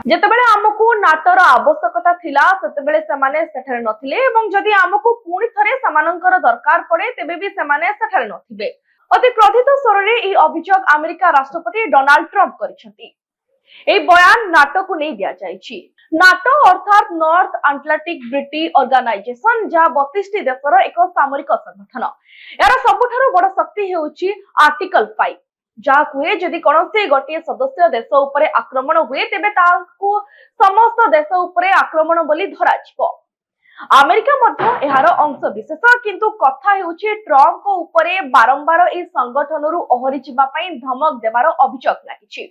ଯେତେବେଳେ ଆମକୁ ନାଟୋର ଆବଶ୍ୟକତା ଥିଲା ସେତେବେଳେ ସେମାନେ ସେଠାରେ ନଥିଲେ ଏବଂ ଯଦି ଆମକୁ ପୁଣି ଥରେ ସେମାନଙ୍କର ଦରକାର ପଡେ ତେବେ ବି ସେମାନେ ସେଠାରେ ନଥିବେ। ଅତି କ୍ରୋଧିତ ସ୍ୱରରେ ଏହି ଅଭିଯୋଗ ଆମେରିକା ରାଷ୍ଟ୍ରପତି ଡୋନାଲ୍ଡ ଟ୍ରମ୍ପ କରିଛନ୍ତି। এই বয়ান নাটোକୁ ନେଇ ଦିଆଯାଇଛି। ନାଟୋ ଅର୍ଥାତ୍ ନର୍ଥ ଆଟଲାଣ୍ଟିକ ଟ୍ରିଟି ଅର୍ଗାନାଇଜେସନ, ଯାହା 32ଟି ଦେଶର ଏକ ସାମରିକ ସଂଗଠନ। ଏହାର ସବୁଠାରୁ ବଡ଼ ଶକ୍ତି ହେଉଛି ଆର୍ଟିକଲ 5, ଯାହା କୁହେ ଯଦି କୌଣସି ଗୋଟିଏ ସଦସ୍ୟ ଦେଶ ଉପରେ ଆକ୍ରମଣ ହୁଏ ତେବେ ତାହାକୁ ସମସ୍ତ ଦେଶ ଉପରେ ଆକ୍ରମଣ ବୋଲି ଧରାଯିବ। ଆମେରିକା ମଧ୍ୟ ଏହାର ଅଂଶ ବିଶେଷ, କିନ୍ତୁ କଥା ହେଉଛି ଟ୍ରମ୍ପଙ୍କ ଉପରେ ବାରମ୍ବାର ଏହି ସଂଗଠନରୁ ଓହରି ଯିବା ପାଇଁ ଧମକ ଦେବାର ଅଭିଯୋଗ ଲାଗିଛି।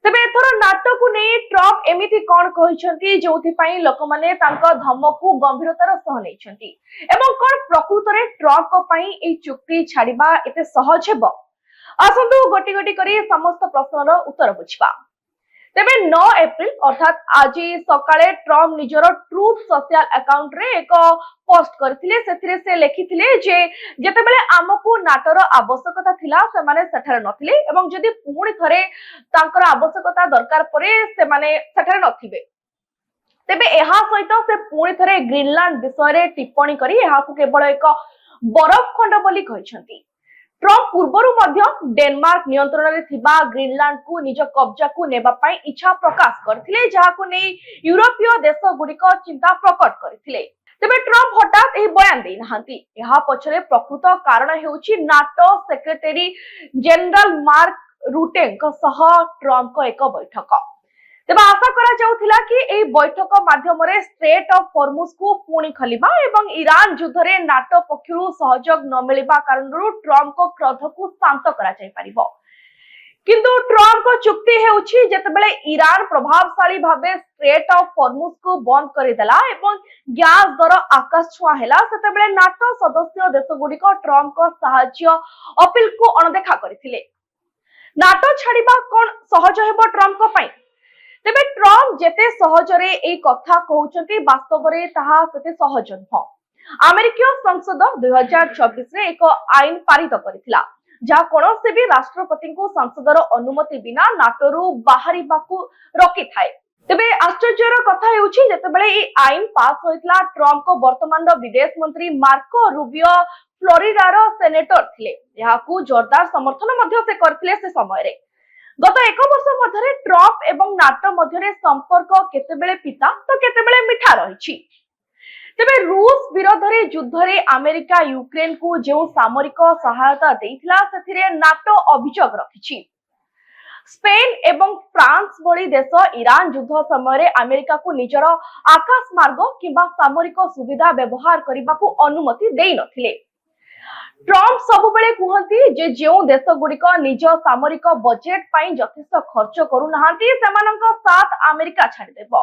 ତେବେ ଏଥର ନାଟୋକୁ ନେଇ ଟ୍ରମ୍ପ ଏମିତି କଣ କହିଛନ୍ତି ଯେଉଁଥିପାଇଁ ଲୋକମାନେ ତାଙ୍କ ଧମକକୁ ଗମ୍ଭୀରତାର ସହ ନେଇଛନ୍ତି ଏବଂ କଣ ପ୍ରକୃତରେ ଟ୍ରମ୍ପଙ୍କ ପାଇଁ ଏହି ଚୁକ୍ତି ଛାଡିବା ଏତେ ସହଜ ହେବ? ଆସନ୍ତୁ ଗୋଟି ଗୋଟି କରି ସମସ୍ତ ପ୍ରଶ୍ନର ଉତ୍ତର ବୁଝିବା। ତେବେ 9 ଏପ୍ରିଲ ଅର୍ଥାତ୍ ଆଜି ସକାଳେ ଟ୍ରମ୍ପ ନିଜର ଟ୍ରୁଥ ସୋସିଆଲ ଆକାଉଣ୍ଟ ରେ ଏକ ପୋଷ୍ଟ କରିଥିଲେ। ସେଥିରେ ସେ ଲେଖିଥିଲେ ଯେ ଯେତେବେଳେ ଆମକୁ ନାଟୋର ଆବଶ୍ୟକତା ଥିଲା ସେମାନେ ସେଠାରେ ନଥିଲେ ଏବଂ ଯଦି ପୁଣି ଥରେ ତାଙ୍କର ଆବଶ୍ୟକତା ଦରକାର ପଡେ ସେମାନେ ସେଠାରେ ନଥିବେ। ତେବେ ଏହା ସହିତ ସେ ପୁଣି ଥରେ ଗ୍ରୀନଲ୍ୟାଣ୍ଡ ବିଷୟରେ ଟିପ୍ପଣୀ କରି ଏହାକୁ କେବଳ ଏକ ବରଫ ଖଣ୍ଡ ବୋଲି କହିଛନ୍ତି। ଟ୍ରମ୍ପ ପୂର୍ବରୁ ମଧ୍ୟ ଡେନମାର୍କ ନିୟନ୍ତ୍ରଣରେ ଥିବା ଗ୍ରୀନଲ୍ୟାଣ୍ଡକୁ ନିଜ କବ୍ଜାକୁ ନେବା ପାଇଁ ଇଚ୍ଛା ପ୍ରକାଶ କରିଥିଲେ, ଯାହାକୁ ନେଇ ୟୁରୋପୀୟ ଦେଶଗୁଡ଼ିକ ଚିନ୍ତା ପ୍ରକଟ କରିଥିଲେ। ତେବେ ଟ୍ରମ୍ପ ହଠାତ୍ ଏହି ବୟାନ ଦେଇନାହାନ୍ତି। ଏହା ପଛରେ ପ୍ରକୃତ କାରଣ ହେଉଛି ନାଟୋ ସେକ୍ରେଟାରୀ ଜେନେରାଲ ମାର୍କ ରୁଟେଙ୍କ ସହ ଟ୍ରମ୍ପଙ୍କ ଏକ ବୈଠକ। ତେବେ ଆଶା କରାଯାଉଥିଲା କି ଏହି ବୈଠକ ମାଧ୍ୟମରେ ଷ୍ଟ୍ରେଟ୍ ଅଫ୍ ହର୍ମୁଜକୁ ପୁଣି ଖୋଲିବା ଏବଂ ଇରାନ ଯୁଦ୍ଧରେ ନାଟୋ ପକ୍ଷରୁ ସହଯୋଗ ନ ମିଳିବା କାରଣରୁ ଟ୍ରମ୍ପଙ୍କ କ୍ରୋଧକୁ ଶାନ୍ତ କରାଯାଇପାରିବ। କିନ୍ତୁ ଟ୍ରମ୍ପଙ୍କ ଯୁକ୍ତି ହେଉଛି ଯେତେବେଳେ ଇରାନ ପ୍ରଭାବଶାଳୀ ଭାବେ ଷ୍ଟ୍ରେଟ୍ ଅଫ୍ ହର୍ମୁଜକୁ ବନ୍ଦ କରିଦେଲା ଏବଂ ଗ୍ୟାସ ଦର ଆକାଶ ଛୁଆଁ ହେଲା, ସେତେବେଳେ ନାଟୋ ସଦସ୍ୟ ଦେଶଗୁଡ଼ିକ ଟ୍ରମ୍ପଙ୍କ ସାହାଯ୍ୟ ଅପିଲକୁ ଅଣଦେଖା କରିଥିଲେ। ନାଟୋ ଛାଡିବା କଣ ସହଜ ହେବ ଟ୍ରମ୍ପଙ୍କ ପାଇଁ? ତେବେ ଟ୍ରମ୍ପ ଯେତେ ସହଜରେ ଏହି କଥା କହୁଛନ୍ତି ବାସ୍ତବରେ ତାହା ସେତେ ସହଜ ନୁହଁ। ଆମେରିକୀୟ ସଂସଦ 2024ରେ ଏକ ଆଇନ ପାରିତ କରିଥିଲା, ଯାହା କୌଣସି ବି ରାଷ୍ଟ୍ରପତିଙ୍କୁ ସଂସଦର ଅନୁମତି ବିନା ନାଟୋରୁ ବାହାରିବାକୁ ରୋକିଥାଏ। ତେବେ ଆଶ୍ଚର୍ଯ୍ୟର କଥା ହେଉଛି ଯେତେବେଳେ ଏହି ଆଇନ ପାସ୍ ହୋଇଥିଲା ଟ୍ରମ୍ପଙ୍କ ବର୍ତ୍ତମାନର ବିଦେଶ ମନ୍ତ୍ରୀ ମାର୍କୋ ରୁବିଓ ଫ୍ଲୋରିଡାର ସେନେଟର ଥିଲେ। ଏହାକୁ ଜୋରଦାର ସମର୍ଥନ ମଧ୍ୟ ସେ କରିଥିଲେ ସେ ସମୟରେ। ଗତ ଏକ ବର୍ଷ ମଧ୍ୟରେ ଟ୍ରମ୍ପ ଏବଂ ନାଟୋ ମଧ୍ୟରେ ସମ୍ପର୍କ କେତେବେଳେ ପିତା ତ କେତେବେଳେ ମିଠା ରହିଛି। ତେବେ ରୁଷ ବିରୋଧରେ ଯୁଦ୍ଧରେ ଆମେରିକା ୟୁକ୍ରେନକୁ ଯେଉଁ ସାମରିକ ସହାୟତା ଦେଇଥିଲା ସେଥିରେ ନାଟୋ ଅଭିଯୋଗ ରଖିଛି। ସ୍ପେନ ଏବଂ ଫ୍ରାନ୍ସ ଭଳି ଦେଶ ଇରାନ ଯୁଦ୍ଧ ସମୟରେ ଆମେରିକାକୁ ନିଜର ଆକାଶ ମାର୍ଗ କିମ୍ବା ସାମରିକ ସୁବିଧା ବ୍ୟବହାର କରିବାକୁ ଅନୁମତି ଦେଇନଥିଲେ। ଟ୍ରମ୍ପ ସବୁବେଳେ କୁହନ୍ତି ଯେ ଯେଉଁ ଦେଶଗୁଡ଼ିକ ନିଜ ସାମରିକ ବଜେଟ୍ ପାଇଁ ଯଥେଷ୍ଟ ଖର୍ଚ୍ଚ କରୁନାହାନ୍ତି ସେମାନଙ୍କ ସାଥ ଆମେରିକା ଛାଡ଼ିଦେବ।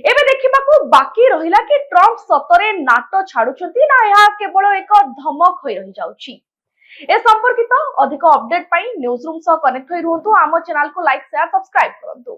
ଏବେ ଦେଖିବାକୁ ବାକି ରହିଲା କି ଟ୍ରମ୍ପ ସତରେ ନାଟୋ ଛାଡୁଛନ୍ତି ନା ଏହା କେବଳ ଏକ ଧମକ ହୋଇ ରହିଯାଉଛି। ଏ ସମ୍ପର୍କିତ ଅଧିକ ଅପଡେଟ୍ ପାଇଁ ନ୍ୟୁଜରୁମ୍ ସହ କନେକ୍ଟ ହୋଇ ରୁହନ୍ତୁ। ଆମ ଚ୍ୟାନେଲକୁ ଲାଇକ୍, ସେୟାର, ସବସ୍କ୍ରାଇବ କରନ୍ତୁ।